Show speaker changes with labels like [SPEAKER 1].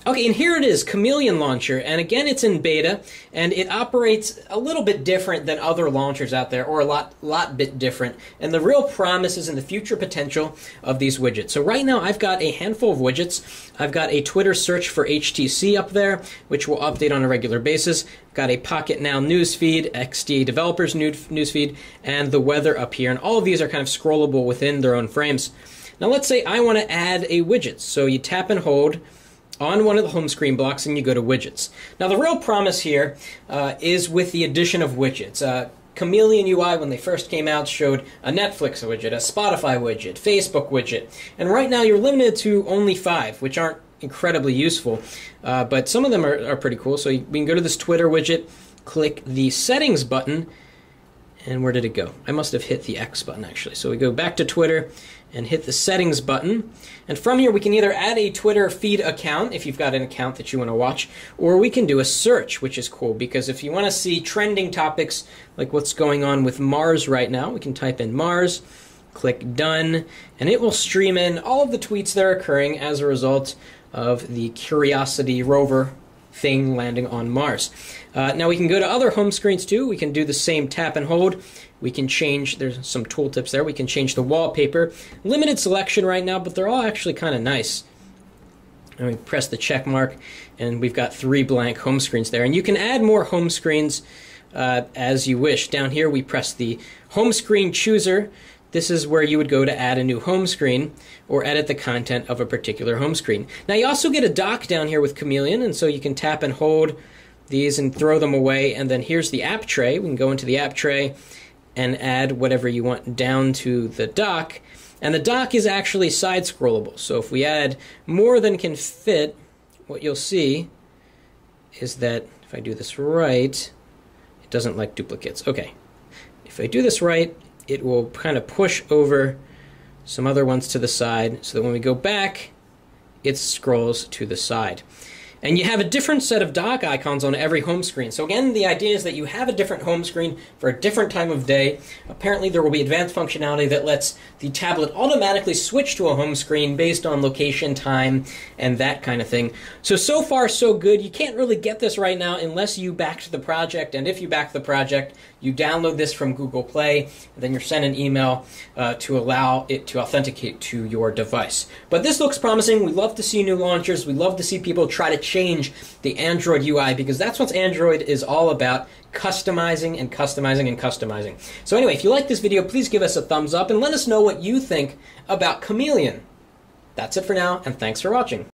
[SPEAKER 1] Okay, and here it is, Chameleon Launcher, and again it's in beta, and it operates a little bit different than other launchers out there, or a lot bit different, and the real promise is in the future potential of these widgets. So right now I've got a handful of widgets. I've got a Twitter search for HTC up there, which will update on a regular basis. I've got a Pocket Now newsfeed, XDA developers newsfeed, and the weather up here, and all of these are kind of scrollable within their own frames. Now let's say I want to add a widget, so you tap and hold on one of the home screen blocks and you go to widgets. Now the real promise here is with the addition of widgets. Chameleon UI, when they first came out, showed a Netflix widget, a Spotify widget, Facebook widget, and right now you're limited to only 5, which aren't incredibly useful, but some of them are pretty cool. So we can go to this Twitter widget, click the settings button, and where did it go? I must have hit the X button actually. So we go back to Twitter and hit the settings button, and from here we can either add a Twitter feed account if you've got an account that you want to watch, or we can do a search, which is cool because if you want to see trending topics like what's going on with Mars right now, we can type in Mars, click done, and it will stream in all of the tweets that are occurring as a result of the Curiosity rover thing landing on Mars. Now we can go to other home screens too. We can do the same tap and hold. We can change, there's some tooltips there, we can change the wallpaper. Limited selection right now, but they're all actually kind of nice. And we press the check mark, and we've got 3 blank home screens there. And you can add more home screens as you wish. Down here we press the home screen chooser. This is where you would go to add a new home screen or edit the content of a particular home screen. Now you also get a dock down here with Chameleon, and so you can tap and hold these and throw them away. And then here's the app tray. We can go into the app tray and add whatever you want down to the dock. And the dock is actually side scrollable. So if we add more than can fit, what you'll see is that if I do this right, it doesn't like duplicates. Okay, if I do this right, it will kind of push over some other ones to the side so that when we go back, it scrolls to the side. And you have a different set of dock icons on every home screen. So again, the idea is that you have a different home screen for a different time of day. Apparently there will be advanced functionality that lets the tablet automatically switch to a home screen based on location, time, and that kind of thing. So far so good. You can't really get this right now unless you backed the project, and if you back the project, you download this from Google Play, and then you're sent an email to allow it to authenticate to your device. But this looks promising. We love to see new launchers. We love to see people try to change the Android UI, because that's what Android is all about, customizing and customizing and customizing. So anyway, if you like this video, please give us a thumbs up and let us know what you think about Chameleon. That's it for now, and thanks for watching.